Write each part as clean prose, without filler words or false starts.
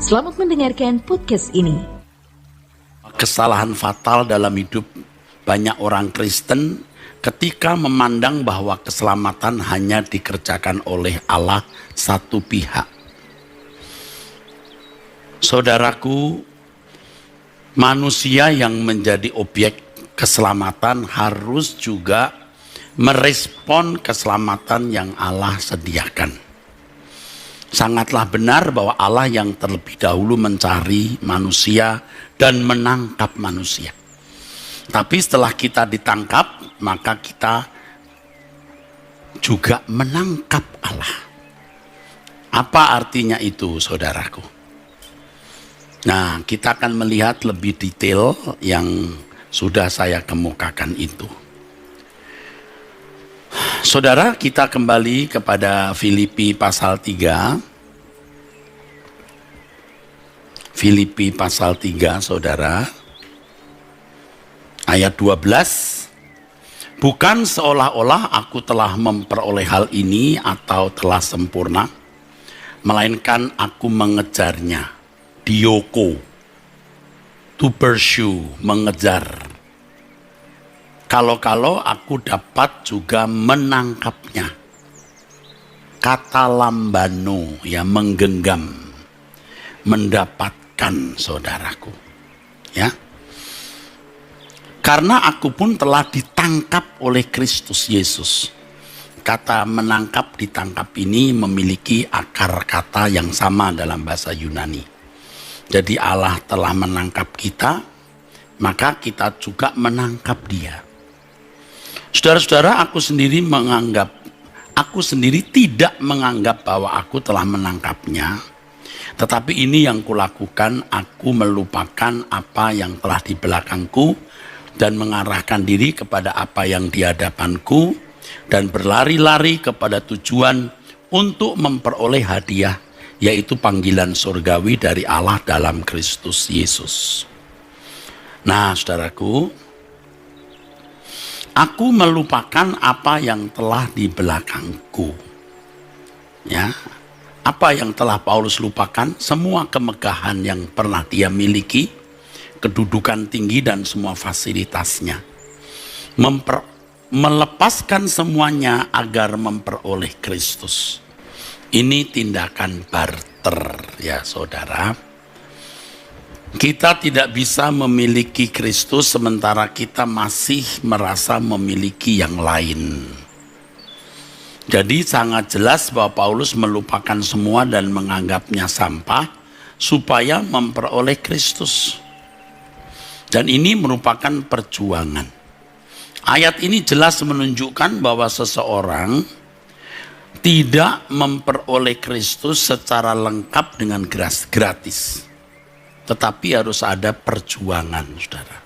Selamat mendengarkan podcast ini. Kesalahan fatal dalam hidup banyak orang Kristen ketika memandang bahwa keselamatan hanya dikerjakan oleh Allah satu pihak. Saudaraku, manusia yang menjadi objek keselamatan harus juga merespon keselamatan yang Allah sediakan. Sangatlah benar bahwa Allah yang terlebih dahulu mencari manusia dan menangkap manusia. Tapi setelah kita ditangkap, maka kita juga menangkap Allah. Apa artinya itu, saudaraku? Nah, kita akan melihat lebih detail yang sudah saya kemukakan itu. Saudara, kita kembali kepada Filipi pasal 3. Filipi pasal 3, saudara. Ayat 12. Bukan seolah-olah aku telah memperoleh hal ini atau telah sempurna, melainkan aku mengejarnya. Dioko. To pursue, mengejar. Kalau-kalau aku dapat juga menangkapnya. Kata lambano, ya, menggenggam, mendapatkan, saudaraku. Ya. Karena aku pun telah ditangkap oleh Kristus Yesus. Kata menangkap, ditangkap ini memiliki akar kata yang sama dalam bahasa Yunani. Jadi Allah telah menangkap kita, maka kita juga menangkap Dia. Saudara-saudara, aku sendiri tidak menganggap bahwa aku telah menangkapnya. Tetapi ini yang kulakukan, aku melupakan apa yang telah di belakangku dan mengarahkan diri kepada apa yang di hadapanku dan berlari-lari kepada tujuan untuk memperoleh hadiah, yaitu panggilan surgawi dari Allah dalam Kristus Yesus. Nah, saudaraku, aku melupakan apa yang telah di belakangku. Ya, apa yang telah Paulus lupakan? Semua kemegahan yang pernah dia miliki, kedudukan tinggi dan semua fasilitasnya. Melepaskan semuanya agar memperoleh Kristus. Ini tindakan barter, ya saudara. Kita tidak bisa memiliki Kristus sementara kita masih merasa memiliki yang lain. Jadi sangat jelas bahwa Paulus melupakan semua dan menganggapnya sampah supaya memperoleh Kristus. Dan ini merupakan perjuangan. Ayat ini jelas menunjukkan bahwa seseorang tidak memperoleh Kristus secara lengkap dengan gratis. Tetapi harus ada perjuangan, saudara.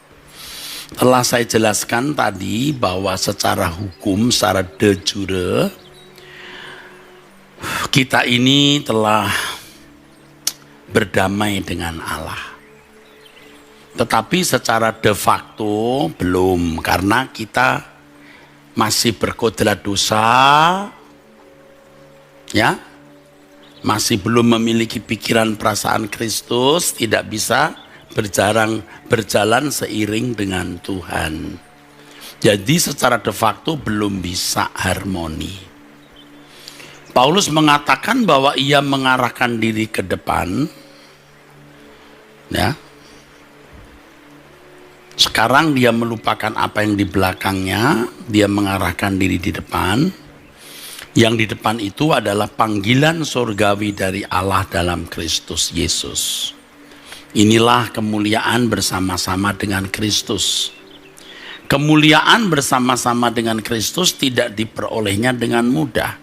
Telah saya jelaskan tadi bahwa secara hukum, secara de jure, kita ini telah berdamai dengan Allah. Tetapi secara de facto belum, karena kita masih berkodrat dosa, ya, masih belum memiliki pikiran perasaan Kristus, tidak bisa berjalan seiring dengan Tuhan. Jadi secara de facto belum bisa harmoni. Paulus mengatakan bahwa ia mengarahkan diri ke depan. Ya. Sekarang dia melupakan apa yang di belakangnya, dia mengarahkan diri di depan. Yang di depan itu adalah panggilan surgawi dari Allah dalam Kristus Yesus. Inilah kemuliaan bersama-sama dengan Kristus. Kemuliaan bersama-sama dengan Kristus tidak diperolehnya dengan mudah.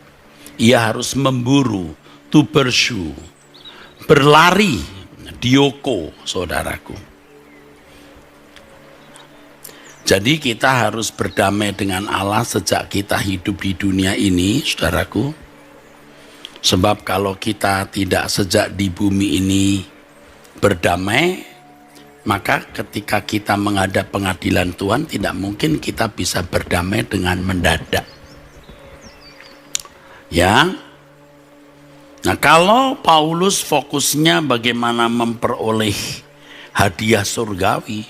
Ia harus memburu, to pursue, berlari, dioko, saudaraku. Jadi kita harus berdamai dengan Allah sejak kita hidup di dunia ini, saudaraku. Sebab kalau kita tidak sejak di bumi ini berdamai, maka ketika kita menghadap pengadilan Tuhan, tidak mungkin kita bisa berdamai dengan mendadak. Ya, Nah, kalau Paulus fokusnya bagaimana memperoleh hadiah surgawi,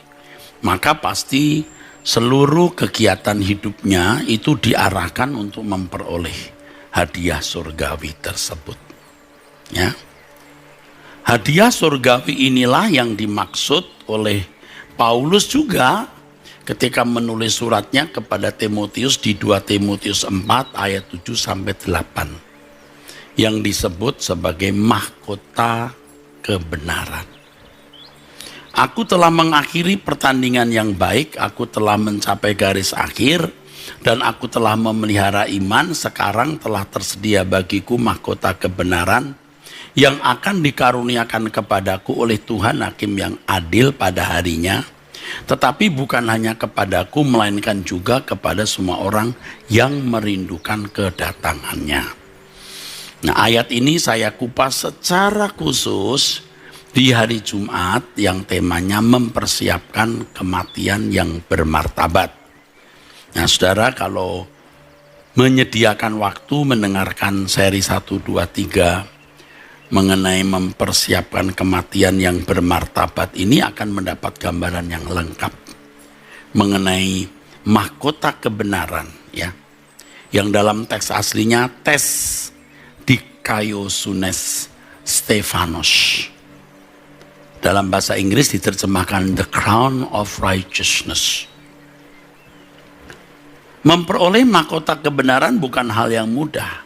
maka pasti seluruh kegiatan hidupnya itu diarahkan untuk memperoleh hadiah surgawi tersebut. Ya. Hadiah surgawi inilah yang dimaksud oleh Paulus juga ketika menulis suratnya kepada Timotius di 2 Timotius 4 ayat 7 sampai 8. Yang disebut sebagai mahkota kebenaran. Aku telah mengakhiri pertandingan yang baik, aku telah mencapai garis akhir, dan aku telah memelihara iman. Sekarang telah tersedia bagiku mahkota kebenaran yang akan dikaruniakan kepadaku oleh Tuhan Hakim yang adil pada harinya. Tetapi bukan hanya kepadaku, melainkan juga kepada semua orang yang merindukan kedatangannya. Nah, ayat ini saya kupas secara khusus di hari Jumat yang temanya mempersiapkan kematian yang bermartabat. Nah, saudara, kalau menyediakan waktu mendengarkan seri 1, 2, 3 mengenai mempersiapkan kematian yang bermartabat ini akan mendapat gambaran yang lengkap mengenai mahkota kebenaran, ya. Yang dalam teks aslinya tes Dikaiosunes Stephanos. Dalam bahasa Inggris diterjemahkan the crown of righteousness. Memperoleh mahkota kebenaran bukan hal yang mudah.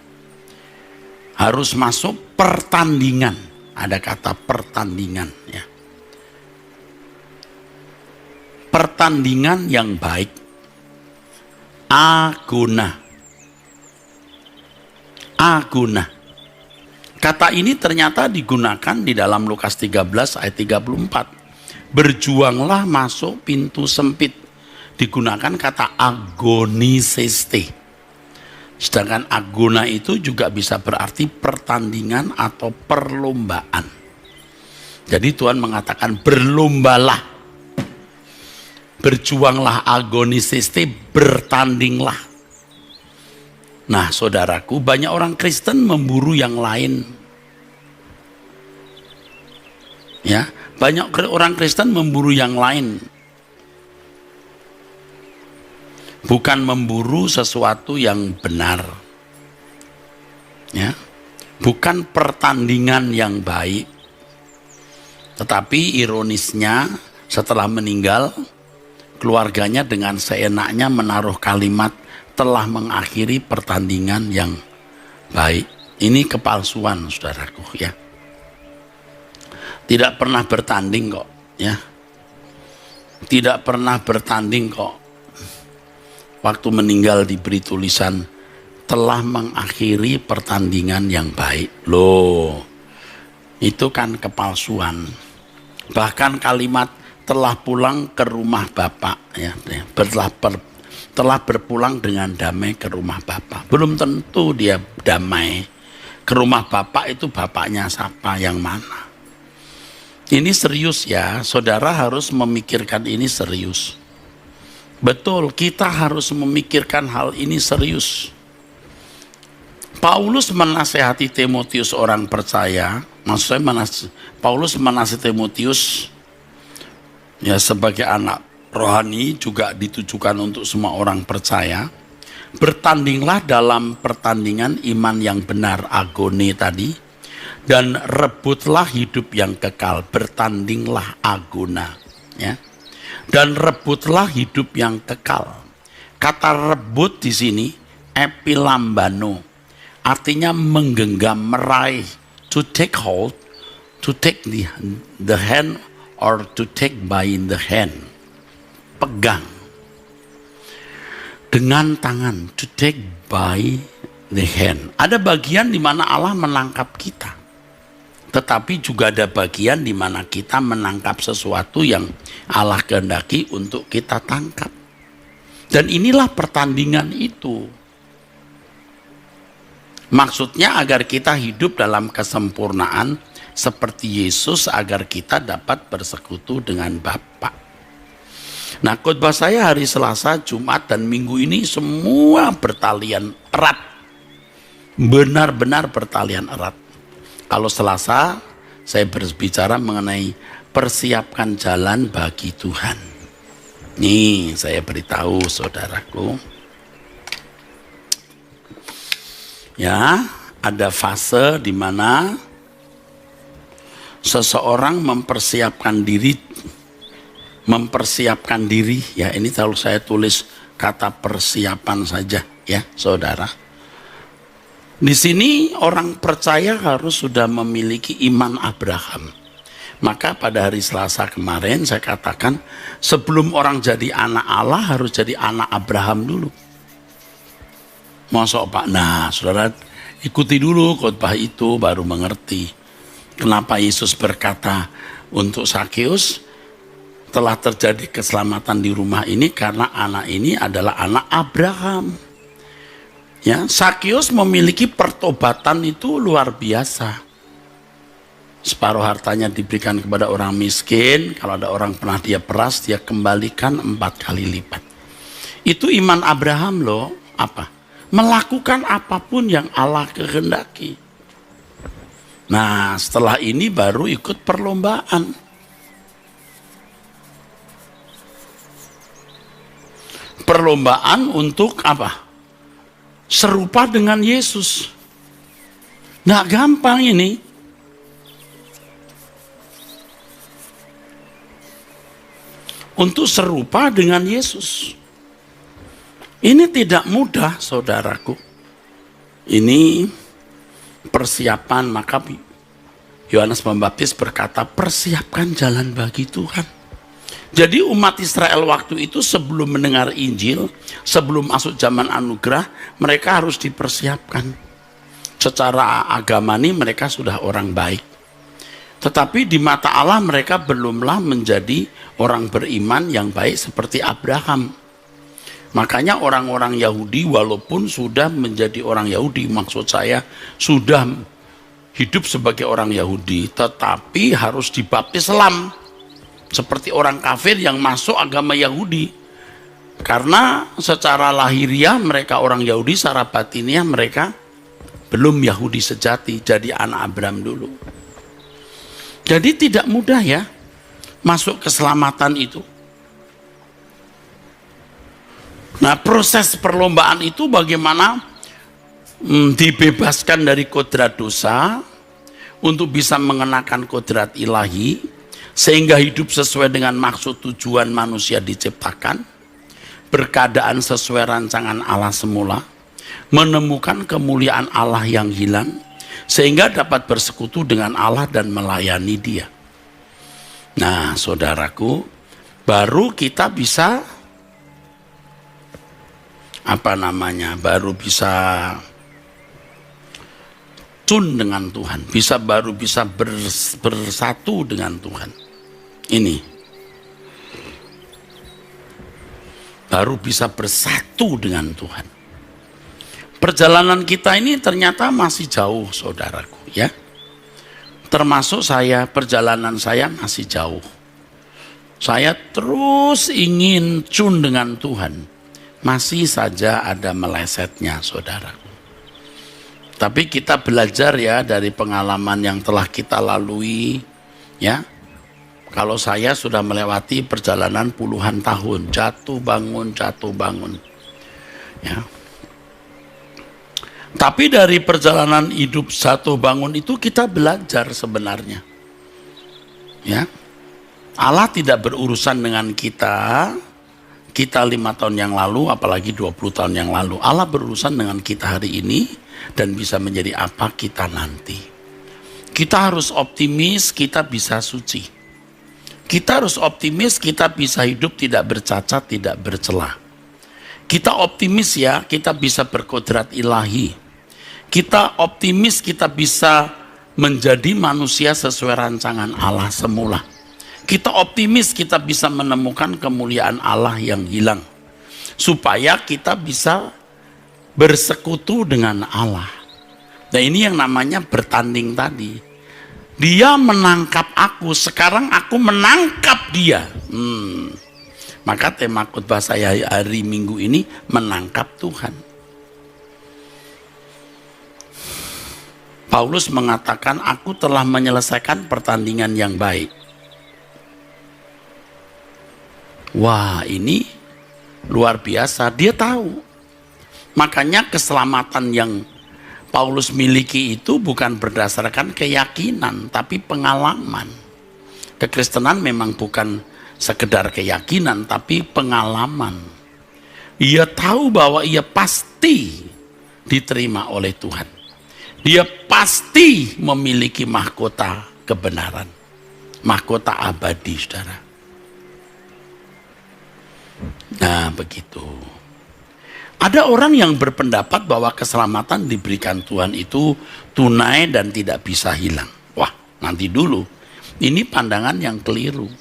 Harus masuk pertandingan. Ada kata pertandingan, ya. Pertandingan yang baik. Agona. Kata ini ternyata digunakan di dalam Lukas 13 ayat 34. Berjuanglah masuk pintu sempit. Digunakan kata agoniseste. Sedangkan agona itu juga bisa berarti pertandingan atau perlombaan. Jadi Tuhan mengatakan berlombalah. Berjuanglah agoniseste, bertandinglah. Nah, saudaraku, banyak orang Kristen memburu yang lain. Ya, banyak orang Kristen memburu yang lain. Bukan memburu sesuatu yang benar. Ya. Bukan pertandingan yang baik. Tetapi ironisnya setelah meninggal, keluarganya dengan seenaknya menaruh kalimat telah mengakhiri pertandingan yang baik. Ini kepalsuan, saudaraku, ya. Tidak pernah bertanding kok, ya. Tidak pernah bertanding kok. Waktu meninggal diberi tulisan telah mengakhiri pertandingan yang baik. Loh, itu kan kepalsuan. Bahkan kalimat telah pulang ke rumah Bapak, ya, telah berpulang dengan damai ke rumah Bapak. Belum tentu dia damai. Ke rumah Bapak itu bapaknya siapa, yang mana? Ini serius, ya. Saudara harus memikirkan ini serius. Betul, kita harus memikirkan hal ini serius. Paulus menasehati Timotius orang percaya. Maksudnya Paulus menasehati Timotius ya sebagai anak rohani, juga ditujukan untuk semua orang percaya. Bertandinglah dalam pertandingan iman yang benar, agone tadi, dan rebutlah hidup yang kekal. Bertandinglah agona, ya, dan rebutlah hidup yang kekal. Kata rebut di sini epilambano, artinya menggenggam, meraih, to take hold, to take the hand, or to take by the hand. Pegang dengan tangan, to take by the hand. Ada bagian di mana Allah menangkap kita, tetapi juga ada bagian di mana kita menangkap sesuatu yang Allah kehendaki untuk kita tangkap. Dan inilah pertandingan itu. Maksudnya agar kita hidup dalam kesempurnaan seperti Yesus, agar kita dapat bersekutu dengan Bapa. Nah, khotbah saya hari Selasa, Jumat, dan Minggu ini semua bertalian erat. Benar-benar bertalian erat. Kalau Selasa saya berbicara mengenai persiapkan jalan bagi Tuhan. Nih saya beritahu saudaraku, ya, ada fase di mana seseorang mempersiapkan diri, ya, ini kalau saya tulis kata persiapan saja, ya saudara. Di sini orang percaya harus sudah memiliki iman Abraham. Maka pada hari Selasa kemarin saya katakan, sebelum orang jadi anak Allah harus jadi anak Abraham dulu. Masuk Pak? Nah saudara, ikuti dulu khotbah itu baru mengerti kenapa Yesus berkata untuk Sakeus, telah terjadi keselamatan di rumah ini karena anak ini adalah anak Abraham. Ya, Sakeus memiliki pertobatan itu luar biasa. Separuh hartanya diberikan kepada orang miskin. Kalau ada orang pernah dia peras, dia kembalikan 4 kali lipat. Itu iman Abraham loh. Apa? Melakukan apapun yang Allah kehendaki. Nah, setelah ini baru ikut perlombaan. Perlombaan untuk apa? Serupa dengan Yesus. Nggak gampang ini. Untuk serupa dengan Yesus. Ini tidak mudah saudaraku. Ini persiapan, maka Yohanes Pembaptis berkata persiapkan jalan bagi Tuhan. Jadi umat Israel waktu itu sebelum mendengar Injil, sebelum masuk zaman anugerah, mereka harus dipersiapkan. Secara agama ini mereka sudah orang baik. Tetapi di mata Allah mereka belumlah menjadi orang beriman yang baik seperti Abraham. Makanya orang-orang Yahudi walaupun sudah menjadi orang Yahudi, maksud saya sudah hidup sebagai orang Yahudi, tetapi harus dibaptis Islam. Seperti orang kafir yang masuk agama Yahudi. Karena secara lahiriah mereka orang Yahudi, secara batiniah mereka belum Yahudi sejati, jadi anak Abraham dulu. Jadi tidak mudah ya masuk keselamatan itu. Nah, proses perlombaan itu bagaimana dibebaskan dari kodrat dosa untuk bisa mengenakan kodrat ilahi sehingga hidup sesuai dengan maksud tujuan manusia diciptakan, berkeadaan sesuai rancangan Allah semula, menemukan kemuliaan Allah yang hilang sehingga dapat bersekutu dengan Allah dan melayani Dia. Nah, saudaraku, baru kita bisa baru bisa tune dengan Tuhan, baru bisa bersatu dengan Tuhan. Ini baru bisa bersatu dengan Tuhan. Perjalanan kita ini ternyata masih jauh saudaraku ya. Termasuk saya, perjalanan saya masih jauh. Saya terus ingin tune dengan Tuhan. Masih saja ada melesetnya saudaraku. Tapi kita belajar ya dari pengalaman yang telah kita lalui ya. Kalau saya sudah melewati perjalanan puluhan tahun, jatuh bangun. Ya. Tapi dari perjalanan hidup jatuh bangun itu kita belajar sebenarnya. Ya. Allah tidak berurusan dengan kita 5 tahun yang lalu, apalagi 20 tahun yang lalu. Allah berurusan dengan kita hari ini dan bisa menjadi apa kita nanti. Kita harus optimis, kita bisa suci. Kita harus optimis, kita bisa hidup tidak bercacat, tidak bercela. Kita optimis ya, kita bisa berkodrat ilahi. Kita optimis, kita bisa menjadi manusia sesuai rancangan Allah semula. Kita optimis, kita bisa menemukan kemuliaan Allah yang hilang. Supaya kita bisa bersekutu dengan Allah. Nah ini yang namanya bertanding tadi. Dia menangkap aku, sekarang aku menangkap dia. Maka tema khotbah saya hari Minggu ini menangkap Tuhan. Paulus mengatakan, aku telah menyelesaikan pertandingan yang baik. Wah, ini luar biasa. Dia tahu. Makanya keselamatan yang Paulus miliki itu bukan berdasarkan keyakinan, tapi pengalaman. Kekristenan memang bukan sekedar keyakinan, tapi pengalaman. Ia tahu bahwa ia pasti diterima oleh Tuhan. Dia pasti memiliki mahkota kebenaran. Mahkota abadi, saudara. Nah, begitu. Ada orang yang berpendapat bahwa keselamatan diberikan Tuhan itu tunai dan tidak bisa hilang. Wah, nanti dulu. Ini pandangan yang keliru.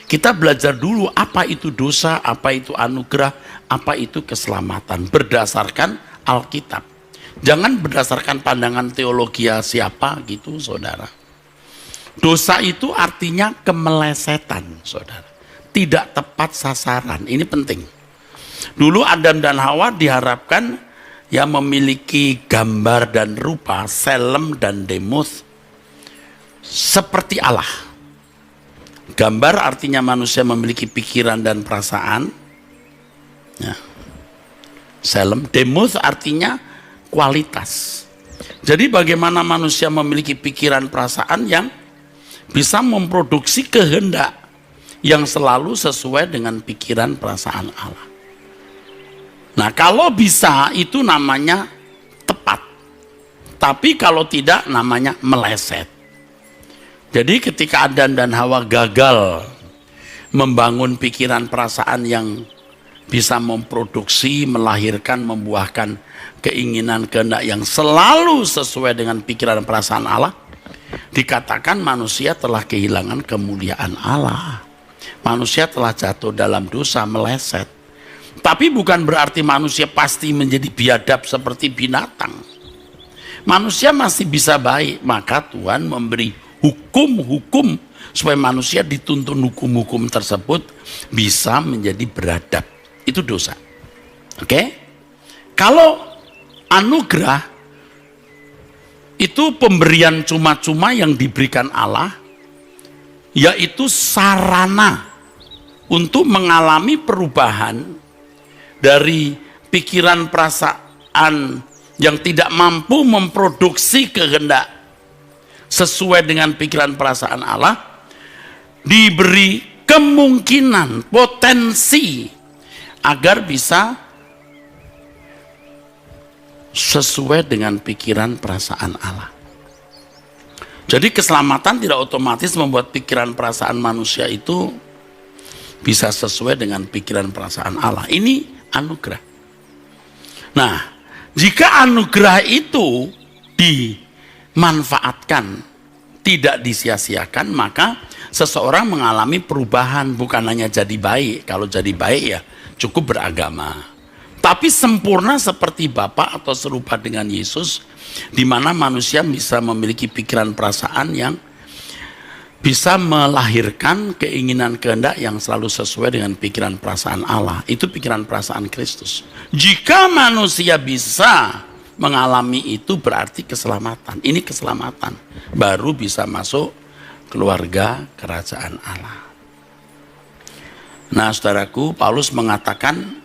Kita belajar dulu apa itu dosa, apa itu anugerah, apa itu keselamatan. Berdasarkan Alkitab. Jangan berdasarkan pandangan teologi siapa gitu, saudara. Dosa itu artinya kemelesetan, saudara. Tidak tepat sasaran. Ini penting. Dulu Adam dan Hawa diharapkan ya memiliki gambar dan rupa, selem dan demos seperti Allah. Gambar artinya manusia memiliki pikiran dan perasaan. Ya. Selem, demos artinya kualitas. Jadi bagaimana manusia memiliki pikiran perasaan yang bisa memproduksi kehendak yang selalu sesuai dengan pikiran perasaan Allah. Nah, kalau bisa itu namanya tepat. Tapi kalau tidak namanya meleset. Jadi ketika Adam dan Hawa gagal membangun pikiran perasaan yang bisa memproduksi, melahirkan, membuahkan keinginan kehendak yang selalu sesuai dengan pikiran perasaan Allah, dikatakan manusia telah kehilangan kemuliaan Allah. Manusia telah jatuh dalam dosa, meleset. Tapi bukan berarti manusia pasti menjadi biadab seperti binatang. Manusia masih bisa baik, maka Tuhan memberi hukum-hukum supaya manusia dituntun hukum-hukum tersebut bisa menjadi beradab. Itu dosa. Oke? Kalau anugerah itu pemberian cuma-cuma yang diberikan Allah, yaitu sarana untuk mengalami perubahan dari pikiran perasaan yang tidak mampu memproduksi kehendak sesuai dengan pikiran perasaan Allah, diberi kemungkinan, potensi agar bisa sesuai dengan pikiran perasaan Allah. Jadi keselamatan tidak otomatis membuat pikiran perasaan manusia itu bisa sesuai dengan pikiran perasaan Allah. Ini anugerah. Nah, jika anugerah itu dimanfaatkan, tidak disia-siakan, maka seseorang mengalami perubahan, bukan hanya jadi baik. Kalau jadi baik ya cukup beragama. Tapi sempurna seperti Bapa atau serupa dengan Yesus, di mana manusia bisa memiliki pikiran perasaan yang bisa melahirkan keinginan kehendak yang selalu sesuai dengan pikiran perasaan Allah. Itu pikiran perasaan Kristus. Jika manusia bisa mengalami itu berarti keselamatan. Ini keselamatan. Baru bisa masuk keluarga kerajaan Allah. Nah, saudaraku, Paulus mengatakan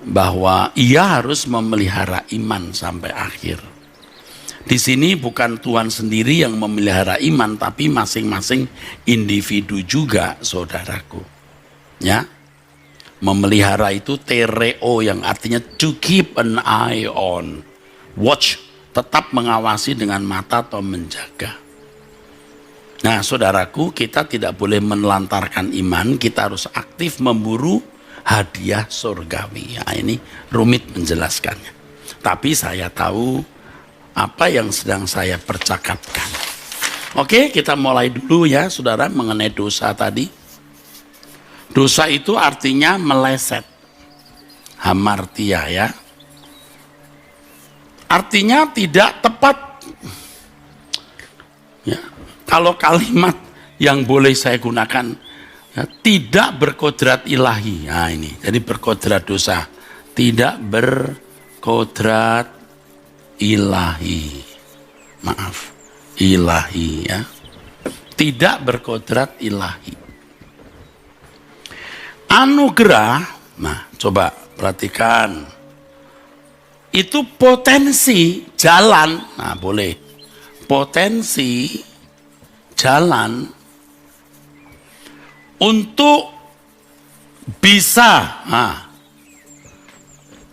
bahwa ia harus memelihara iman sampai akhir. Di sini bukan Tuhan sendiri yang memelihara iman, tapi masing-masing individu juga, saudaraku. Ya, memelihara itu tereo, yang artinya to keep an eye on, watch, tetap mengawasi dengan mata atau menjaga. Nah, saudaraku, kita tidak boleh menelantarkan iman, kita harus aktif memburu hadiah surgawi. Ya, ini rumit menjelaskannya. Tapi saya tahu apa yang sedang saya percakapkan. Oke, kita mulai dulu ya, saudara, mengenai dosa tadi. Dosa itu artinya meleset. Hamartia ya. Artinya tidak tepat. Ya, kalau kalimat yang boleh saya gunakan, ya, tidak berkodrat ilahi. Nah ini, jadi berkodrat dosa. Tidak berkodrat ilahi. Maaf, ilahi ya. Tidak berkodrat ilahi. Anugerah, nah coba perhatikan. Itu potensi jalan, nah boleh. Potensi jalan untuk bisa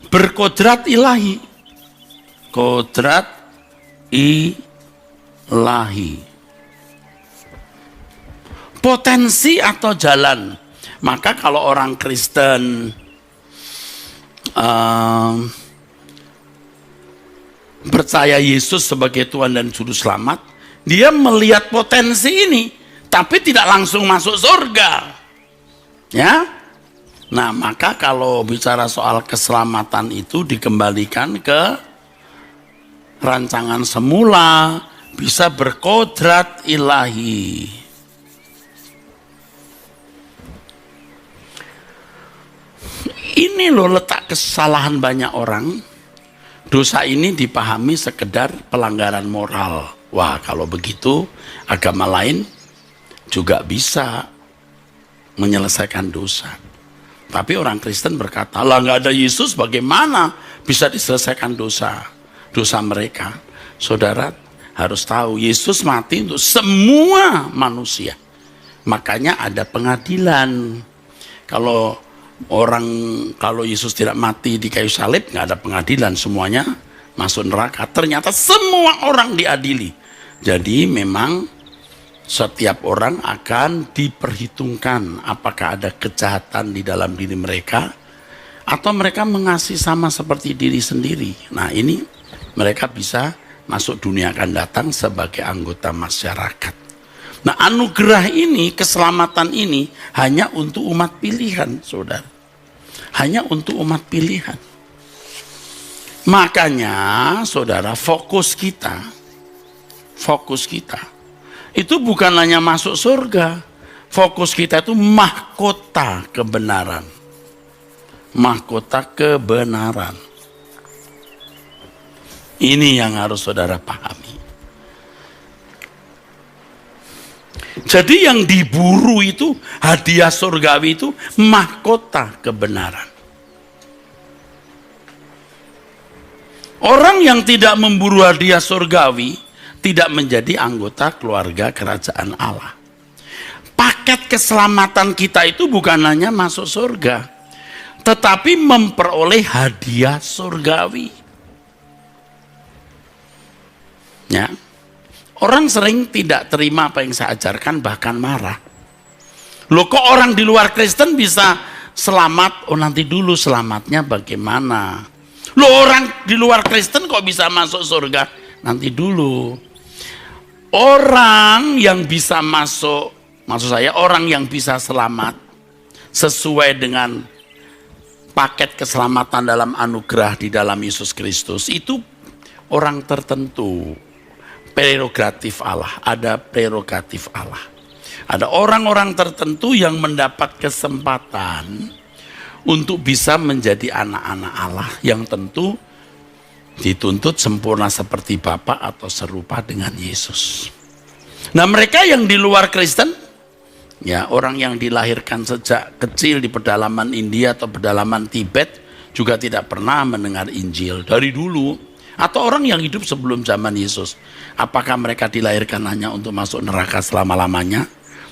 berkodrat ilahi. Kodrat ilahi. Potensi atau jalan. Maka kalau orang Kristen percaya Yesus sebagai Tuhan dan Juru Selamat, dia melihat potensi ini, tapi tidak langsung masuk surga. Ya, nah maka kalau bicara soal keselamatan itu dikembalikan ke rancangan semula, bisa berkodrat ilahi. Ini loh letak kesalahan banyak orang. Dosa ini dipahami sekedar pelanggaran moral. Wah, kalau begitu agama lain juga bisa menyelesaikan dosa. Tapi orang Kristen berkata, lah nggak ada Yesus, bagaimana bisa diselesaikan dosa mereka? Saudara harus tahu, Yesus mati untuk semua manusia. Makanya ada pengadilan. Kalau Yesus tidak mati di kayu salib, nggak ada pengadilan, semuanya masuk neraka. Ternyata semua orang diadili. Jadi memang setiap orang akan diperhitungkan apakah ada kejahatan di dalam diri mereka atau mereka mengasihi sama seperti diri sendiri. Nah ini mereka bisa masuk dunia akan datang sebagai anggota masyarakat. Nah anugerah ini, keselamatan ini hanya untuk umat pilihan, saudara. Hanya untuk umat pilihan. Makanya saudara, fokus kita itu bukan hanya masuk surga. Fokus kita itu mahkota kebenaran. Mahkota kebenaran. Ini yang harus saudara pahami. Jadi yang diburu itu, hadiah surgawi itu mahkota kebenaran. Orang yang tidak memburu hadiah surgawi tidak menjadi anggota keluarga kerajaan Allah. Paket keselamatan kita itu bukan hanya masuk surga, tetapi memperoleh hadiah surgawi. Ya. Orang sering tidak terima apa yang saya ajarkan, bahkan marah. Loh kok orang di luar Kristen bisa selamat? Oh nanti dulu selamatnya bagaimana? Loh orang di luar Kristen kok bisa masuk surga? Nanti dulu. Orang yang bisa masuk, maksud saya orang yang bisa selamat sesuai dengan paket keselamatan dalam anugerah di dalam Yesus Kristus, itu orang tertentu. Prerogatif Allah, ada prerogatif Allah. Ada orang-orang tertentu yang mendapat kesempatan untuk bisa menjadi anak-anak Allah yang tentu dituntut sempurna seperti Bapa atau serupa dengan Yesus. Nah mereka yang di luar Kristen, ya orang yang dilahirkan sejak kecil di pedalaman India atau pedalaman Tibet juga tidak pernah mendengar Injil dari dulu. Atau orang yang hidup sebelum zaman Yesus. Apakah mereka dilahirkan hanya untuk masuk neraka selama-lamanya?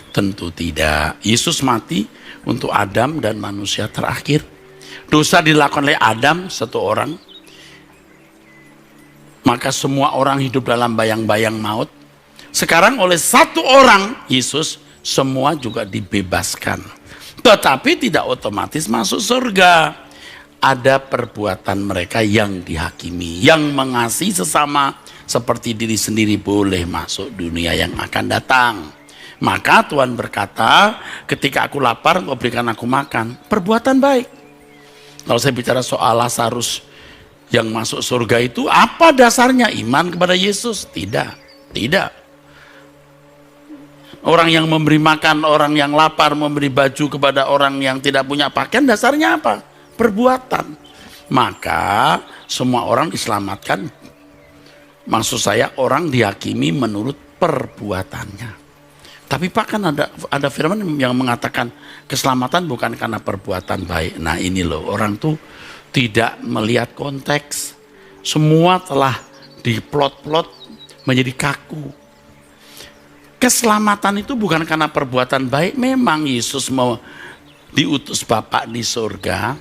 Tentu tidak. Yesus mati untuk Adam dan manusia terakhir. Dosa dilakukan oleh Adam, satu orang. Maka semua orang hidup dalam bayang-bayang maut. Sekarang oleh satu orang, Yesus, semua juga dibebaskan. Tetapi tidak otomatis masuk surga. Ada perbuatan mereka yang dihakimi, yang mengasihi sesama seperti diri sendiri boleh masuk dunia yang akan datang. Maka Tuhan berkata, ketika aku lapar engkau berikan aku makan. Perbuatan baik. Kalau saya bicara soal Lazarus yang masuk surga itu, apa dasarnya? Iman kepada Yesus? Tidak. Orang yang memberi makan, orang yang lapar, memberi baju kepada orang yang tidak punya pakaian, dasarnya apa? Perbuatan. Maka semua orang diselamatkan Maksud saya orang dihakimi menurut perbuatannya. Tapi Pak, kan ada firman yang mengatakan keselamatan bukan karena perbuatan baik. Nah ini loh, orang tuh tidak melihat konteks. Semua telah diplot-plot menjadi kaku. Keselamatan itu bukan karena perbuatan baik. Memang Yesus mau diutus Bapa di surga,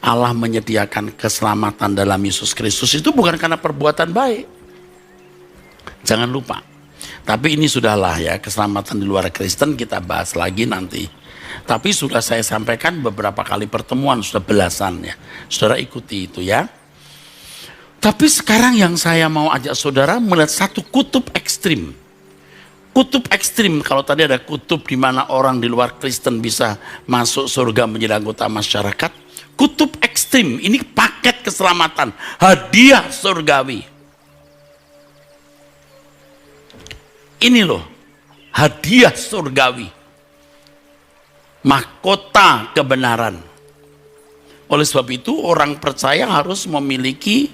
Allah menyediakan keselamatan dalam Yesus Kristus itu bukan karena perbuatan baik. Jangan lupa. Tapi ini sudahlah ya, keselamatan di luar Kristen kita bahas lagi nanti. Tapi sudah saya sampaikan beberapa kali pertemuan, sudah belasan ya. Saudara ikuti itu ya. Tapi sekarang yang saya mau ajak saudara melihat satu kutub ekstrim. Kutub ekstrim, kalau tadi ada kutub di mana orang di luar Kristen bisa masuk surga menjadi anggota masyarakat. Kutub ekstrim, ini paket keselamatan, hadiah surgawi. Ini loh, hadiah surgawi, mahkota kebenaran. Oleh sebab itu orang percaya harus memiliki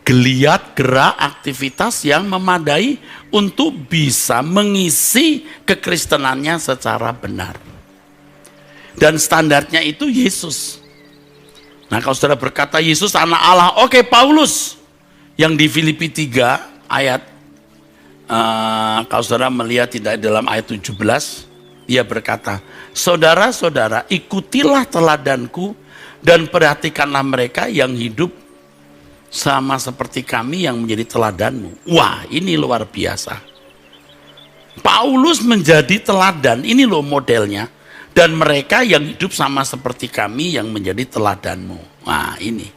geliat, gerak, aktivitas yang memadai untuk bisa mengisi kekristenannya secara benar. Dan standarnya itu Yesus. Nah kalau saudara berkata Yesus anak Allah, oke, Paulus yang di Filipi 3 ayat kalau saudara melihat tidak dalam ayat 17, dia berkata, saudara-saudara ikutilah teladanku dan perhatikanlah mereka yang hidup sama seperti kami yang menjadi teladanmu. Wah, ini luar biasa. Paulus menjadi teladan, ini loh modelnya. Dan mereka yang hidup sama seperti kami yang menjadi teladanmu. Nah ini.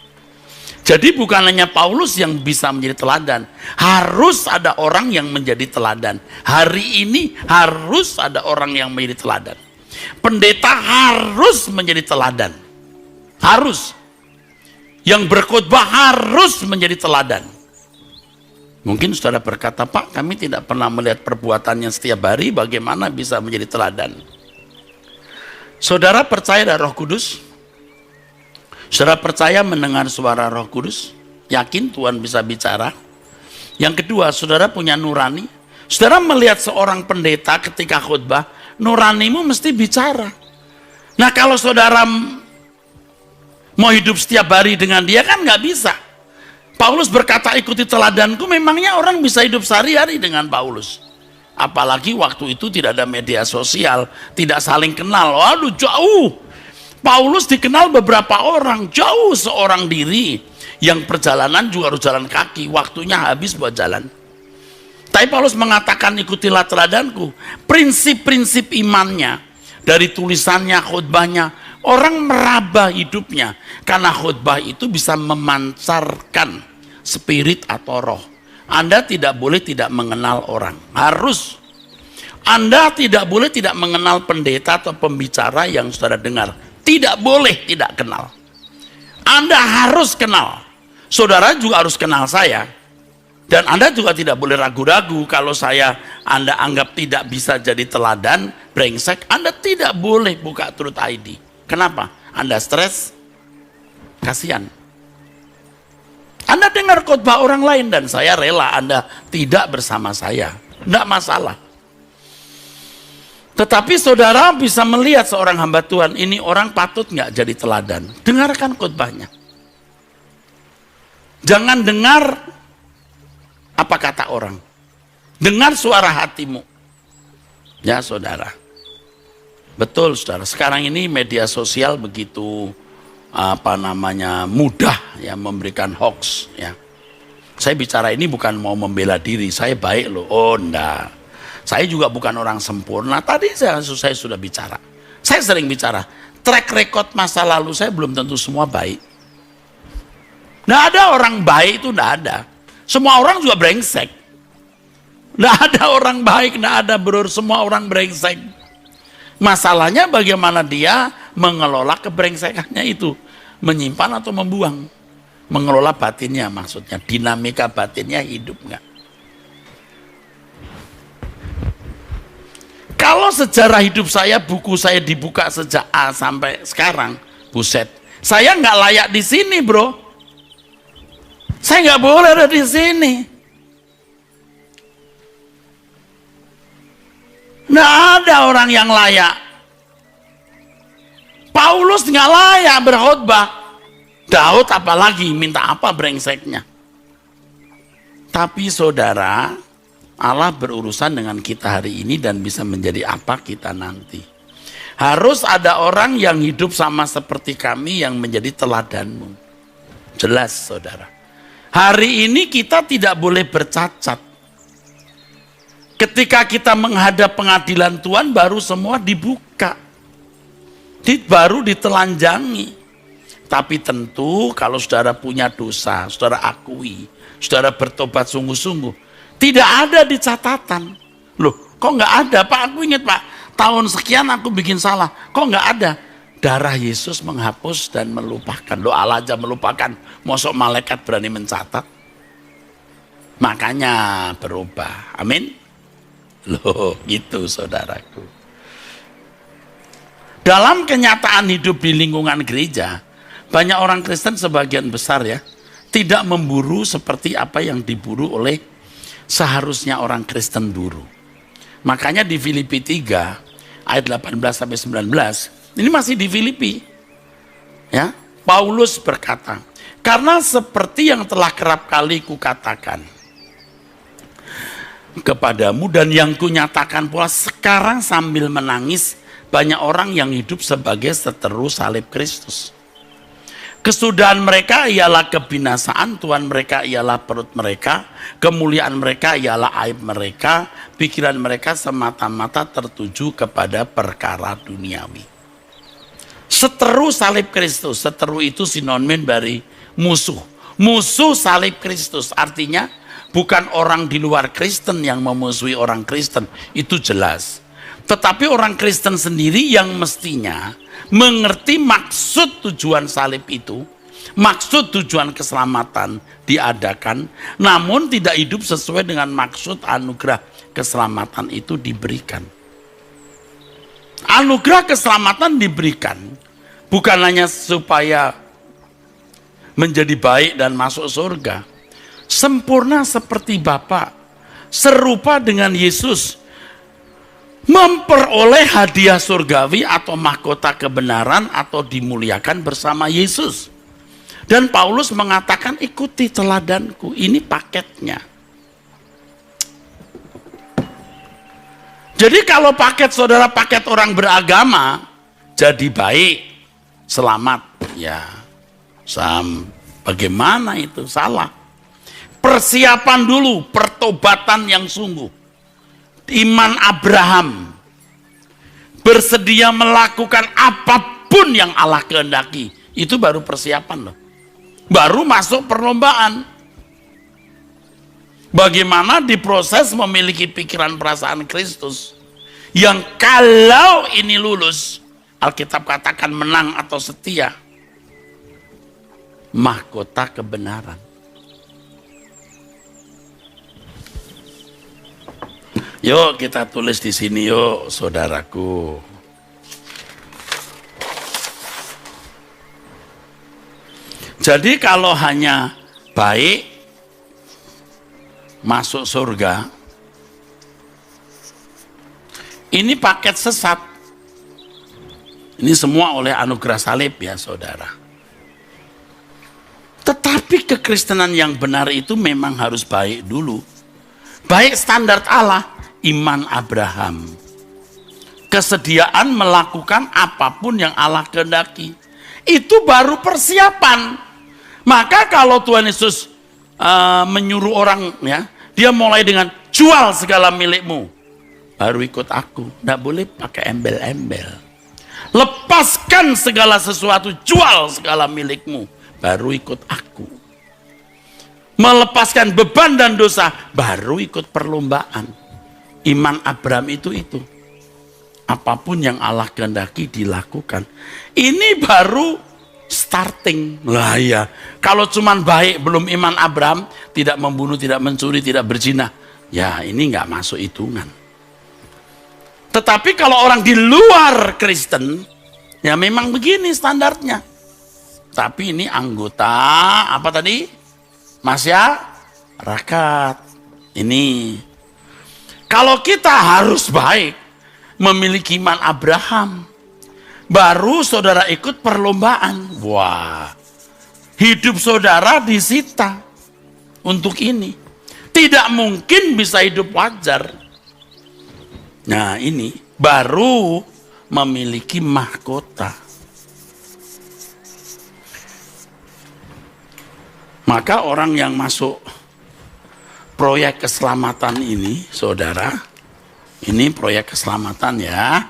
Jadi bukan hanya Paulus yang bisa menjadi teladan. Harus ada orang yang menjadi teladan. Hari ini harus ada orang yang menjadi teladan. Pendeta harus menjadi teladan. Harus. Yang berkhotbah harus menjadi teladan. Mungkin saudara berkata, Pak, kami tidak pernah melihat perbuatannya setiap hari, bagaimana bisa menjadi teladan? Saudara percaya ada Roh Kudus? Saudara percaya mendengar suara Roh Kudus? Yakin Tuhan bisa bicara? Yang kedua, saudara punya nurani? Saudara melihat seorang pendeta ketika khotbah, nuranimu mesti bicara. Nah kalau saudara mau hidup setiap hari dengan dia kan nggak bisa. Paulus berkata ikuti teladanku, memangnya orang bisa hidup sehari-hari dengan Paulus? Apalagi waktu itu tidak ada media sosial, tidak saling kenal. Waduh jauh. Paulus dikenal beberapa orang, jauh seorang diri. Yang perjalanan juga harus jalan kaki, waktunya habis buat jalan. Tapi Paulus mengatakan ikutilah teladanku. Prinsip-prinsip imannya, dari tulisannya, khotbahnya, orang meraba hidupnya. Karena khotbah itu bisa memancarkan spirit atau roh. Anda tidak boleh tidak mengenal orang, harus. Anda tidak boleh tidak mengenal pendeta atau pembicara yang saudara dengar. Tidak boleh tidak kenal. Anda harus kenal. Saudara juga harus kenal saya. Dan Anda juga tidak boleh ragu-ragu kalau Anda anggap tidak bisa jadi teladan, brengsek, Anda tidak boleh buka Truth ID. Kenapa? Anda stres? Kasihan. Anda dengar khotbah orang lain dan saya rela Anda tidak bersama saya. Tidak masalah. Tetapi saudara bisa melihat seorang hamba Tuhan, ini orang patut nggak jadi teladan. Dengarkan khotbahnya. Jangan dengar apa kata orang. Dengar suara hatimu. Ya saudara. Betul saudara, sekarang ini media sosial begitu mudah ya memberikan hoax ya. Saya bicara ini bukan mau membela diri, saya baik loh. Oh enggak. Saya juga bukan orang sempurna. Tadi saya sudah bicara. Saya sering bicara. Track record masa lalu saya belum tentu semua baik. Nggak ada orang baik itu, nggak ada. Semua orang juga brengsek. Nggak ada orang baik, nggak ada bro. Semua orang brengsek. Masalahnya bagaimana dia mengelola kebrengsekannya itu. Menyimpan atau membuang. Mengelola batinnya maksudnya. Dinamika batinnya hidup nggak. Kalau sejarah hidup saya, buku saya dibuka sejak A sampai sekarang, buset, saya nggak layak di sini bro. Saya nggak boleh ada di sini. Nggak ada orang yang layak. Paulus nggak layak berkhotbah. Daud apalagi, minta apa brengseknya. Tapi saudara, Allah berurusan dengan kita hari ini dan bisa menjadi apa kita nanti. Harus ada orang yang hidup sama seperti kami yang menjadi teladanmu. Jelas saudara. Hari ini kita tidak boleh bercacat. Ketika kita menghadap pengadilan Tuhan baru semua dibuka. Baru ditelanjangi. Tapi tentu kalau saudara punya dosa, saudara akui, saudara bertobat sungguh-sungguh, tidak ada di catatan. Loh, kok nggak ada Pak? Aku ingat Pak, tahun sekian aku bikin salah. Kok nggak ada? Darah Yesus menghapus dan melupakan. Loh, Allah aja melupakan. Mosok malaikat berani mencatat? Makanya berubah. Amin. Loh, gitu saudaraku. Dalam kenyataan hidup di lingkungan gereja, banyak orang Kristen sebagian besar ya, tidak memburu seperti apa yang diburu oleh seharusnya orang Kristen buru. Makanya di Filipi 3 ayat 18-19, ini masih di Filipi. Ya, Paulus berkata, karena seperti yang telah kerap kali kukatakan kepadamu dan yang kunyatakan pula sekarang sambil menangis, banyak orang yang hidup sebagai seteru salib Kristus. Kesudahan mereka ialah kebinasaan, Tuhan mereka ialah perut mereka, kemuliaan mereka ialah aib mereka, pikiran mereka semata-mata tertuju kepada perkara duniawi. Seteru salib Kristus, seteru itu sinonim dari musuh. Musuh salib Kristus, artinya bukan orang di luar Kristen yang memusuhi orang Kristen, itu jelas. Tetapi orang Kristen sendiri yang mestinya mengerti maksud tujuan salib itu, maksud tujuan keselamatan diadakan, namun tidak hidup sesuai dengan maksud anugerah keselamatan itu diberikan. Anugerah keselamatan diberikan bukan hanya supaya menjadi baik dan masuk surga, sempurna seperti Bapa, serupa dengan Yesus, memperoleh hadiah surgawi atau mahkota kebenaran atau dimuliakan bersama Yesus. Dan Paulus mengatakan ikuti teladanku, ini paketnya. Jadi kalau paket saudara paket orang beragama, jadi baik, selamat. Ya, bagaimana itu? Salah. Persiapan dulu, pertobatan yang sungguh. Iman Abraham bersedia melakukan apapun yang Allah kehendaki, itu baru persiapan loh, baru masuk perlombaan. Bagaimana diproses memiliki pikiran perasaan Kristus yang kalau ini lulus, Alkitab katakan menang atau setia, mahkota kebenaran. Yuk kita tulis di sini yuk saudaraku. Jadi kalau hanya baik masuk surga, ini paket sesat. Ini semua oleh anugerah salib ya saudara. Tetapi kekristenan yang benar itu memang harus baik dulu. Baik standar Allah. Iman Abraham, kesediaan melakukan apapun yang Allah kehendaki, itu baru persiapan. Maka kalau Tuhan Yesus menyuruh orang, ya, dia mulai dengan jual segala milikmu, baru ikut aku. Tidak boleh pakai embel-embel. Lepaskan segala sesuatu, jual segala milikmu, baru ikut aku. Melepaskan beban dan dosa, baru ikut perlombaan. Iman Abraham itu. Apapun yang Allah kehendaki dilakukan. Ini baru starting. Lah ya, kalau cuman baik belum iman Abraham, tidak membunuh, tidak mencuri, tidak berzina, ya ini nggak masuk hitungan. Tetapi kalau orang di luar Kristen, ya memang begini standarnya. Tapi ini anggota apa tadi? masyarakat. Ini kalau kita harus baik, memiliki iman Abraham, baru saudara ikut perlombaan. Wah, hidup saudara disita untuk ini. Tidak mungkin bisa hidup wajar. Nah, ini baru memiliki mahkota. Maka orang yang masuk proyek keselamatan ini, saudara, ini proyek keselamatan ya,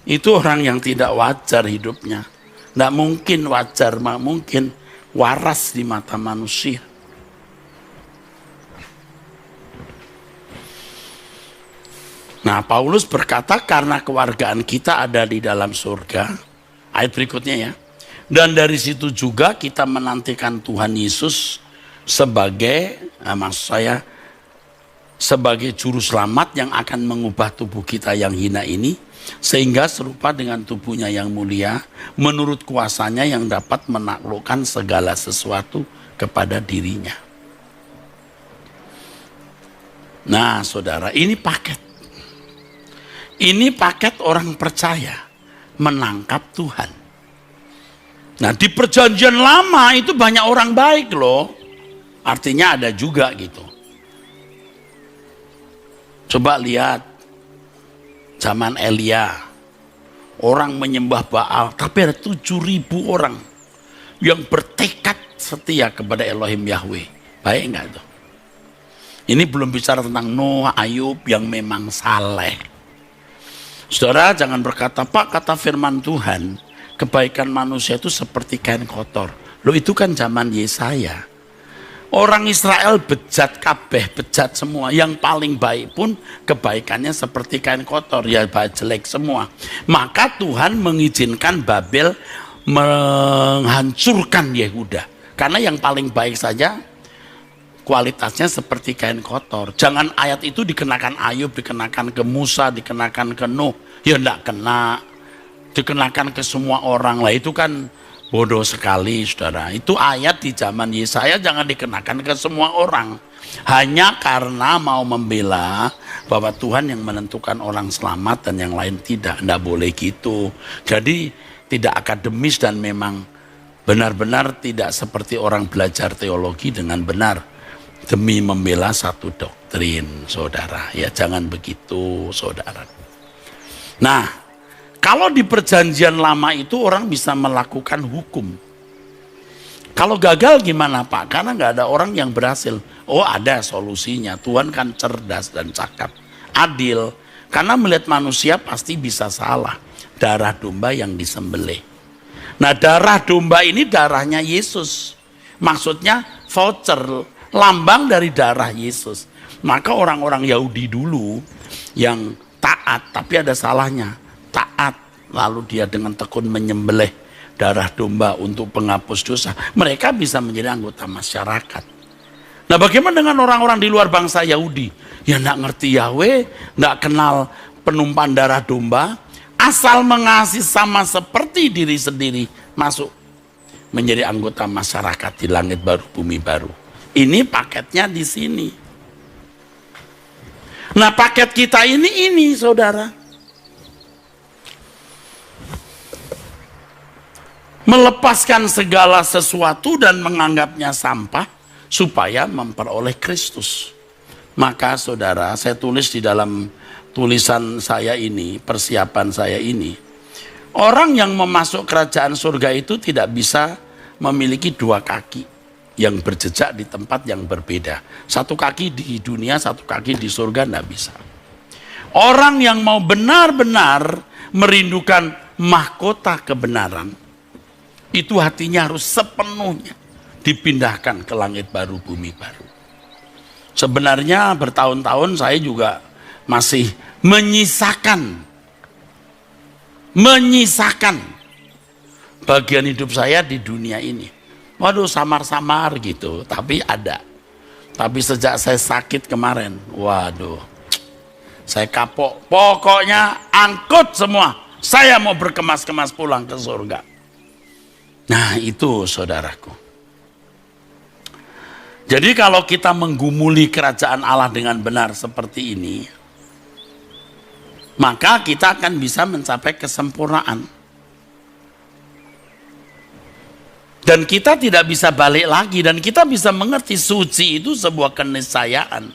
itu orang yang tidak wajar hidupnya. Tidak mungkin wajar, mungkin waras di mata manusia. Nah, Paulus berkata karena kewargaan kita ada di dalam surga. Ayat berikutnya ya. Dan dari situ juga kita menantikan Tuhan Yesus sebagai, maksud saya, sebagai juru selamat yang akan mengubah tubuh kita yang hina ini, sehingga serupa dengan tubuhnya yang mulia, menurut kuasanya yang dapat menaklukkan segala sesuatu kepada dirinya. Nah, saudara, ini paket. Ini paket orang percaya menangkap Tuhan. Nah, di perjanjian lama itu banyak orang baik loh. Artinya ada juga gitu. Coba lihat zaman Elia. Orang menyembah Baal, tapi ada 7.000 orang yang bertekad setia kepada Elohim Yahweh. Baik enggak itu? Ini belum bicara tentang Noah, Ayub yang memang saleh. Saudara, jangan berkata, Pak, kata firman Tuhan, kebaikan manusia itu seperti kain kotor. Loh, itu kan zaman Yesaya. Orang Israel bejat kabeh, bejat semua. Yang paling baik pun kebaikannya seperti kain kotor, ya jelek semua. Maka Tuhan mengizinkan Babel menghancurkan Yehuda. Karena yang paling baik saja kualitasnya seperti kain kotor. Jangan ayat itu dikenakan Ayub, dikenakan ke Musa, dikenakan ke Nuh. Ya enggak kena. Dikenakan ke semua orang lah. Itu kan bodoh sekali, saudara. Itu ayat di zaman Yesaya jangan dikenakan ke semua orang. Hanya karena mau membela bahwa Tuhan yang menentukan orang selamat dan yang lain tidak. Enggak boleh gitu. Jadi tidak akademis dan memang benar-benar tidak seperti orang belajar teologi dengan benar. Demi membela satu doktrin, saudara. Ya jangan begitu, saudara. Nah, kalau di perjanjian lama itu orang bisa melakukan hukum. Kalau gagal gimana Pak? Karena nggak ada orang yang berhasil. Oh, ada solusinya. Tuhan kan cerdas dan cakap, adil. Karena melihat manusia pasti bisa salah. Darah domba yang disembelih. Nah, darah domba ini darahnya Yesus. Maksudnya voucher, lambang dari darah Yesus. Maka orang-orang Yahudi dulu yang taat, tapi ada salahnya. Taat, lalu dia dengan tekun menyembelih darah domba untuk penghapus dosa. Mereka bisa menjadi anggota masyarakat. Nah, bagaimana dengan orang-orang di luar bangsa Yahudi? Ya enggak ngerti Yahweh, enggak kenal penumpahan darah domba, asal mengasihi sama seperti diri sendiri, masuk menjadi anggota masyarakat di langit baru, bumi baru. Ini paketnya di sini. Nah, paket kita ini saudara. Melepaskan segala sesuatu dan menganggapnya sampah supaya memperoleh Kristus. Maka saudara, saya tulis di dalam tulisan saya ini, persiapan saya ini, orang yang memasuk kerajaan surga itu tidak bisa memiliki dua kaki yang berjejak di tempat yang berbeda. Satu kaki di dunia, satu kaki di surga, tidak bisa. Orang yang mau benar-benar merindukan mahkota kebenaran, itu hatinya harus sepenuhnya dipindahkan ke langit baru, bumi baru. Sebenarnya bertahun-tahun saya juga masih menyisakan bagian hidup saya di dunia ini. Waduh, samar-samar gitu, tapi ada. Tapi sejak saya sakit kemarin, waduh, saya kapok. Pokoknya angkut semua. Saya mau berkemas-kemas pulang ke surga. Nah, itu saudaraku. Jadi kalau kita menggumuli kerajaan Allah dengan benar seperti ini, maka kita akan bisa mencapai kesempurnaan. Dan kita tidak bisa balik lagi, dan kita bisa mengerti suci itu sebuah keniscayaan.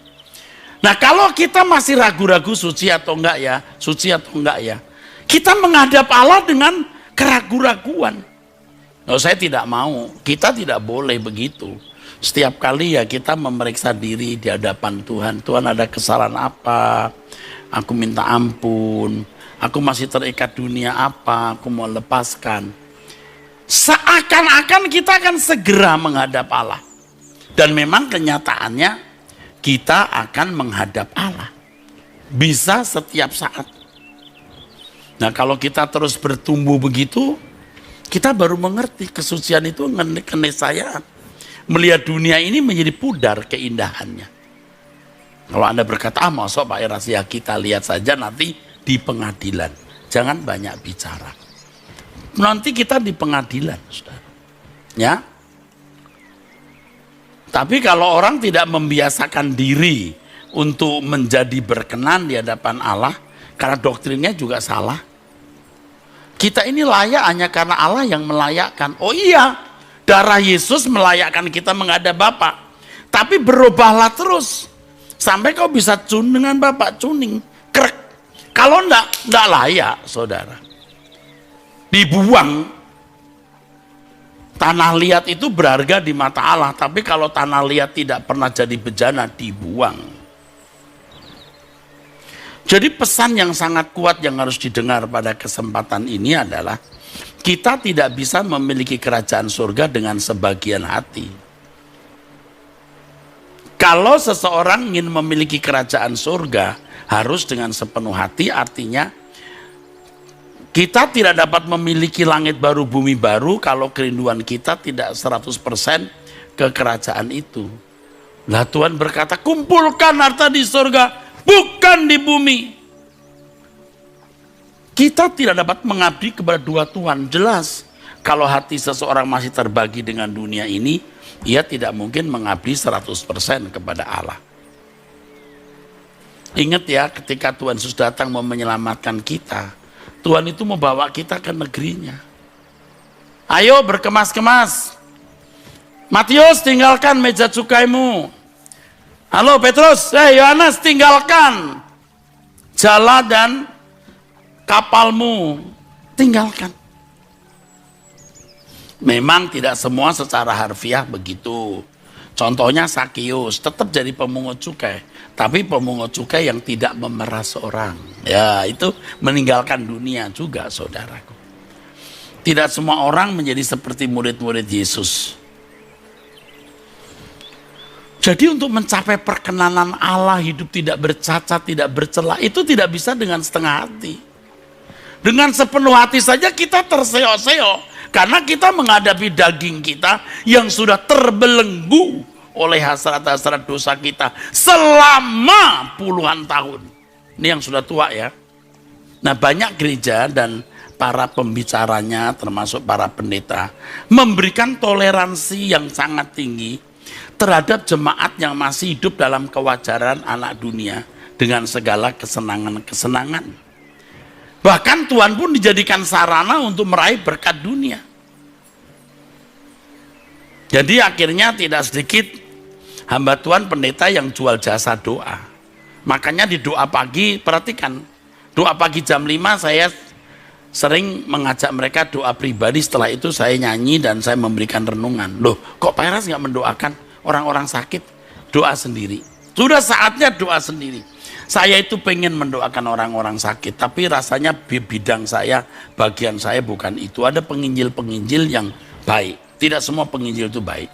Nah, kalau kita masih ragu-ragu suci atau enggak ya, kita menghadap Allah dengan keraguan-raguan. Oh, saya tidak mau, kita tidak boleh begitu. Setiap kali ya kita memeriksa diri di hadapan Tuhan. Tuhan, ada kesalahan apa? Aku minta ampun. Aku masih terikat dunia apa? Aku mau lepaskan. Seakan-akan kita akan segera menghadap Allah. Dan memang kenyataannya kita akan menghadap Allah. Bisa setiap saat. Nah, kalau kita terus bertumbuh begitu, kita baru mengerti kesucian itu keniscayaan. Melihat dunia ini menjadi pudar keindahannya. Kalau Anda berkata, masuk Pak Eras, ya kita lihat saja nanti di pengadilan. Jangan banyak bicara. Nanti kita di pengadilan, saudara. Ya. Tapi kalau orang tidak membiasakan diri untuk menjadi berkenan di hadapan Allah, karena doktrinnya juga salah. Kita ini layak hanya karena Allah yang melayakkan. Oh iya, darah Yesus melayakkan kita menghadap Bapa. Tapi berubahlah terus. Sampai kau bisa dengan Bapak, cuning, krek. Kalau enggak layak, saudara. Dibuang. Tanah liat itu berharga di mata Allah. Tapi kalau tanah liat tidak pernah jadi bejana, dibuang. Jadi pesan yang sangat kuat yang harus didengar pada kesempatan ini adalah kita tidak bisa memiliki kerajaan surga dengan sebagian hati. Kalau seseorang ingin memiliki kerajaan surga harus dengan sepenuh hati, artinya kita tidak dapat memiliki langit baru, bumi baru kalau kerinduan kita tidak 100% ke kerajaan itu. Lah Tuhan berkata, kumpulkan harta di surga, bukan di bumi. Kita tidak dapat mengabdi kepada dua Tuhan. Jelas, kalau hati seseorang masih terbagi dengan dunia ini, ia tidak mungkin mengabdi 100% kepada Allah. Ingat ya, ketika Tuhan Yesus datang mau menyelamatkan kita, Tuhan itu mau bawa kita ke negerinya. Ayo berkemas-kemas. Matius, tinggalkan meja cukaimu. Halo Petrus, Yohanes, tinggalkan jala dan kapalmu, tinggalkan. Memang tidak semua secara harfiah begitu. Contohnya Sakius, tetap jadi pemungut cukai, tapi pemungut cukai yang tidak memeras orang. Ya, itu meninggalkan dunia juga, saudaraku. Tidak semua orang menjadi seperti murid-murid Yesus. Jadi untuk mencapai perkenanan Allah, hidup tidak bercacat, tidak bercela, itu tidak bisa dengan setengah hati. Dengan sepenuh hati saja kita terseok-seok. Karena kita menghadapi daging kita yang sudah terbelenggu oleh hasrat-hasrat dosa kita selama puluhan tahun. Ini yang sudah tua ya. Nah, banyak gereja dan para pembicaranya termasuk para pendeta memberikan toleransi yang sangat tinggi terhadap jemaat yang masih hidup dalam kewajaran anak dunia dengan segala kesenangan-kesenangan. Bahkan Tuhan pun dijadikan sarana untuk meraih berkat dunia. Jadi akhirnya tidak sedikit hamba Tuhan pendeta yang jual jasa doa. Makanya di doa pagi, perhatikan, doa pagi jam 5 saya sering mengajak mereka doa pribadi, setelah itu saya nyanyi dan saya memberikan renungan. Loh, kok Pak Eras nggak mendoakan orang-orang sakit? Doa sendiri. Sudah saatnya doa sendiri. Saya itu pengen mendoakan orang-orang sakit, tapi rasanya bidang saya, bagian saya bukan itu. Ada penginjil-penginjil yang baik. Tidak semua penginjil itu baik.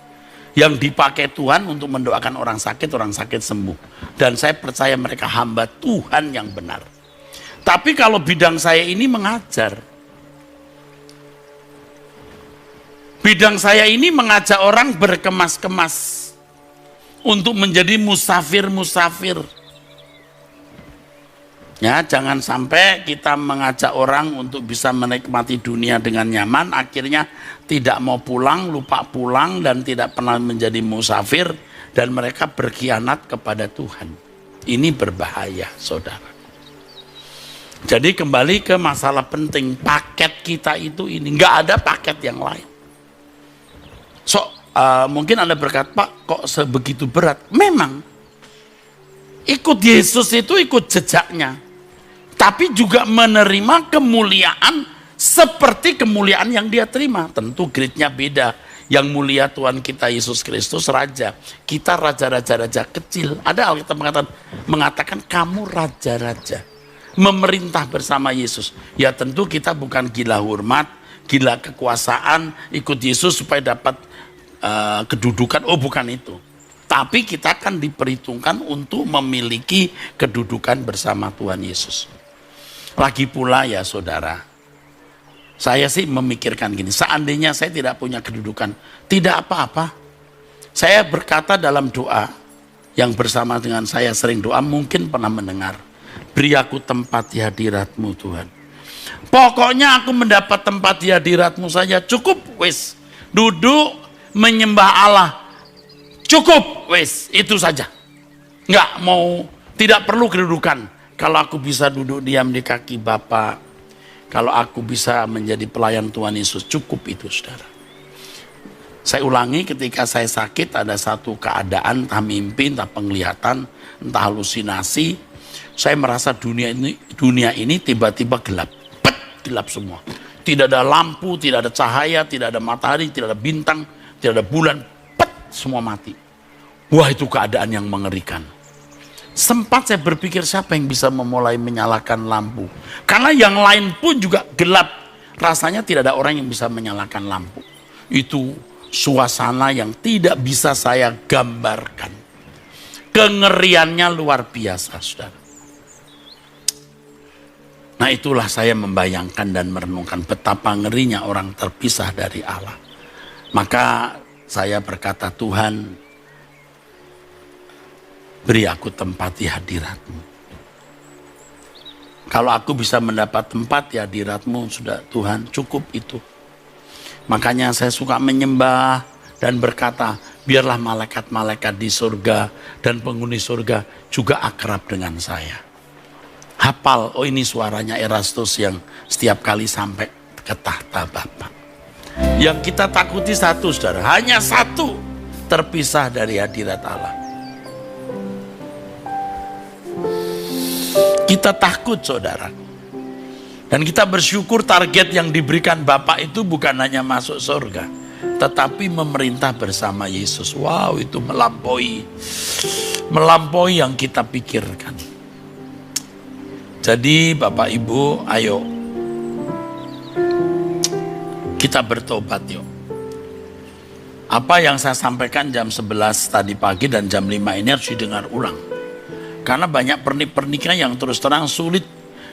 Yang dipakai Tuhan untuk mendoakan orang sakit sembuh. Dan saya percaya mereka hamba Tuhan yang benar. Tapi kalau bidang saya ini mengajar. Bidang saya ini mengajak orang berkemas-kemas. Untuk menjadi musafir-musafir. Ya, jangan sampai kita mengajak orang untuk bisa menikmati dunia dengan nyaman, akhirnya tidak mau pulang, lupa pulang, dan tidak pernah menjadi musafir, dan mereka berkhianat kepada Tuhan. Ini berbahaya, saudara. Jadi kembali ke masalah penting, paket kita itu ini, nggak ada paket yang lain. Mungkin Anda berkata, Pak, kok sebegitu berat? Memang, ikut Yesus itu ikut jejaknya, tapi juga menerima kemuliaan seperti kemuliaan yang dia terima. Tentu grade-nya beda. Yang mulia Tuhan kita Yesus Kristus Raja. Kita raja-raja kecil. Ada Alkitab mengatakan kamu raja-raja. Memerintah bersama Yesus. Ya tentu kita bukan gila hormat, gila kekuasaan, ikut Yesus supaya dapat kedudukan. Oh bukan itu. Tapi kita akan diperhitungkan untuk memiliki kedudukan bersama Tuhan Yesus. Lagi pula ya saudara, saya sih memikirkan gini, seandainya saya tidak punya kedudukan, tidak apa-apa. Saya berkata dalam doa, yang bersama dengan saya sering doa, mungkin pernah mendengar. Beri aku tempat di hadirat-Mu Tuhan. Pokoknya aku mendapat tempat di hadirat-Mu saja, cukup wis. Duduk menyembah Allah, cukup wis, itu saja. Enggak mau, tidak perlu kedudukan. Kalau aku bisa duduk diam di kaki Bapa, kalau aku bisa menjadi pelayan Tuhan Yesus, cukup itu saudara. Saya ulangi, ketika saya sakit ada satu keadaan, entah mimpi, entah penglihatan, entah halusinasi. Saya merasa dunia ini tiba-tiba gelap. Gelap semua. Tidak ada lampu, tidak ada cahaya, tidak ada matahari, tidak ada bintang, tidak ada bulan. Semua mati. Wah, itu keadaan yang mengerikan. Sempat saya berpikir siapa yang bisa memulai menyalakan lampu. Karena yang lain pun juga gelap. Rasanya tidak ada orang yang bisa menyalakan lampu. Itu suasana yang tidak bisa saya gambarkan. Kengeriannya luar biasa, saudara. Nah itulah saya membayangkan dan merenungkan betapa ngerinya orang terpisah dari Allah. Maka saya berkata, Tuhan, beri aku tempat di hadirat-Mu. Kalau aku bisa mendapat tempat di hadirat-Mu, sudah Tuhan, cukup itu. Makanya saya suka menyembah dan berkata, biarlah malaikat-malaikat di surga dan penghuni surga juga akrab dengan saya. Hafal, oh ini suaranya Erastus yang setiap kali sampai ke tahta Bapa. Yang kita takuti satu, saudara, hanya satu, terpisah dari hadirat Allah. Kita takut, saudara. Dan kita bersyukur target yang diberikan Bapa itu bukan hanya masuk surga, tetapi memerintah bersama Yesus. Wow, itu melampaui yang kita pikirkan. Jadi Bapak Ibu, ayo kita bertobat yuk. Apa yang saya sampaikan jam 11 tadi pagi dan jam 5 ini harus didengar ulang. Karena banyak pernikahan yang terus terang sulit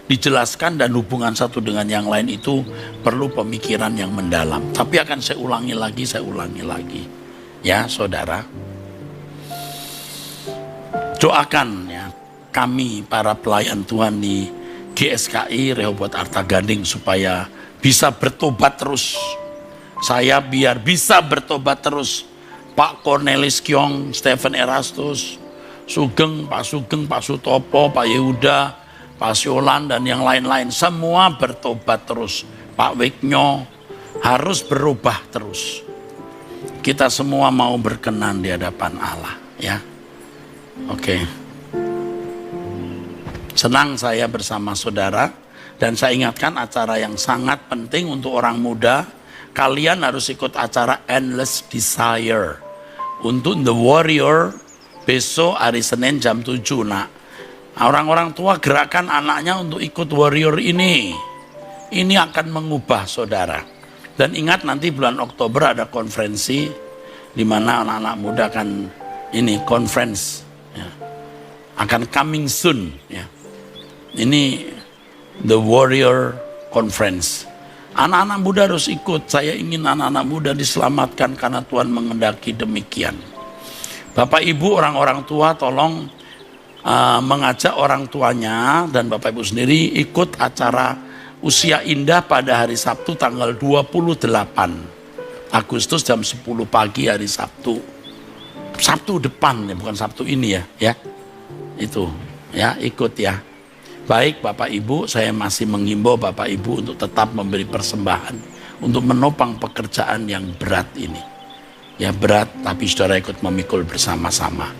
dijelaskan dan hubungan satu dengan yang lain itu perlu pemikiran yang mendalam. Tapi akan saya ulangi lagi. Ya saudara. Doakan ya kami para pelayan Tuhan di GSKI Rehoboth Arta Ganding supaya bisa bertobat terus. Saya biar bisa bertobat terus. Pak Cornelis Kyong, Stephen Erastus, Sugeng, Pak Sutopo, Pak Yehuda, Pak Siolan dan yang lain-lain. Semua bertobat terus. Pak Wiknyo harus berubah terus. Kita semua mau berkenan di hadapan Allah ya. Oke. Senang saya bersama saudara. Dan saya ingatkan acara yang sangat penting untuk orang muda. Kalian harus ikut acara Endless Desire. Untuk The Warrior besok hari Senin jam 7. Nah, orang-orang tua gerakan anaknya untuk ikut Warrior ini. Ini akan mengubah saudara. Dan ingat nanti bulan Oktober ada konferensi di mana anak-anak muda akan ini conference ya. Akan coming soon ya. Ini The Warrior Conference. Anak-anak muda harus ikut. Saya ingin anak-anak muda diselamatkan karena Tuhan menghendaki demikian. Bapak Ibu, orang-orang tua tolong mengajak orang tuanya dan Bapak Ibu sendiri ikut acara Usia Indah pada hari Sabtu tanggal 28 Agustus jam 10 pagi hari Sabtu. Sabtu depan ya, bukan Sabtu ini ya. Itu ya, ikut ya. Baik Bapak Ibu, saya masih menghimbau Bapak Ibu untuk tetap memberi persembahan untuk menopang pekerjaan yang berat ini. Ya berat, tapi saudara ikut memikul bersama-sama.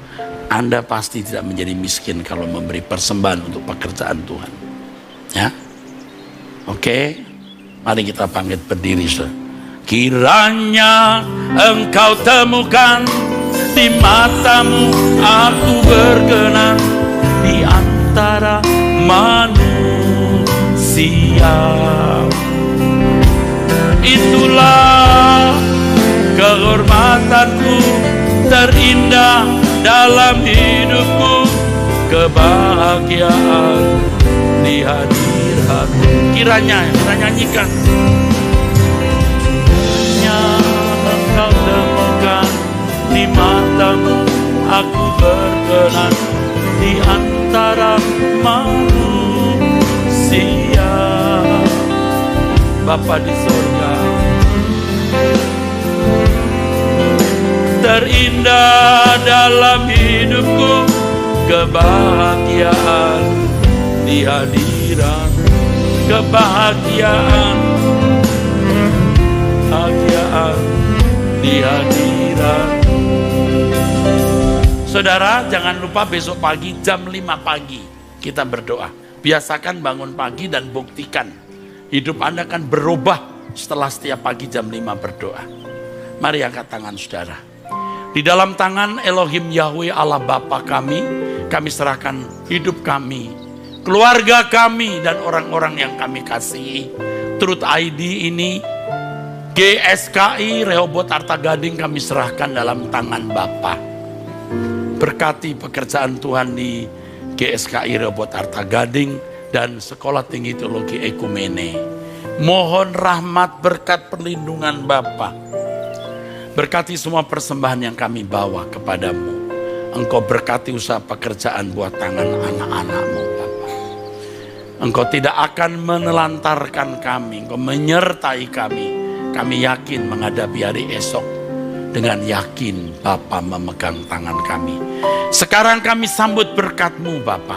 Anda pasti tidak menjadi miskin kalau memberi persembahan untuk pekerjaan Tuhan. Ya, oke, mari kita bangkit berdiri, saudara. Kiranya engkau temukan di matamu aku berkenan di antara manusia. Itulah kehormatanku terindah dalam hidupku, kebahagiaan di hadiratmu. Kiranya kita nyanyikan. Kiranya engkau temukan di matamu aku berkenan di antara manusia. Bapa di surga, terindah dalam hidupku, kebahagiaan di hadirat, kebahagiaan di hadirat. Saudara, jangan lupa besok pagi jam 5 pagi kita berdoa. Biasakan bangun pagi dan buktikan hidup Anda akan berubah setelah setiap pagi jam 5 berdoa. Mari angkat tangan saudara. Di dalam tangan Elohim Yahweh Allah Bapa kami serahkan hidup kami, keluarga kami, dan orang-orang yang kami kasihi. Truth ID ini, GSKI Rehoboth Arta Gading kami serahkan dalam tangan Bapa. Berkati pekerjaan Tuhan di GSKI Rehoboth Arta Gading dan Sekolah Tinggi Teologi Ekumene. Mohon rahmat berkat perlindungan Bapa. Berkati semua persembahan yang kami bawa kepadamu. Engkau berkati usaha pekerjaan buat tangan anak-anak-mu Bapa. Engkau tidak akan menelantarkan kami. Engkau menyertai kami. Kami yakin menghadapi hari esok. Dengan yakin Bapa memegang tangan kami. Sekarang kami sambut berkat-Mu Bapa.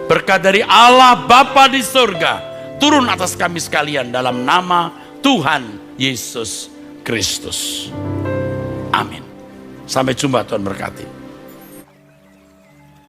Berkat dari Allah Bapa di surga turun atas kami sekalian dalam nama Tuhan Yesus Kristus. Amin. Sampai jumpa, Tuhan berkati.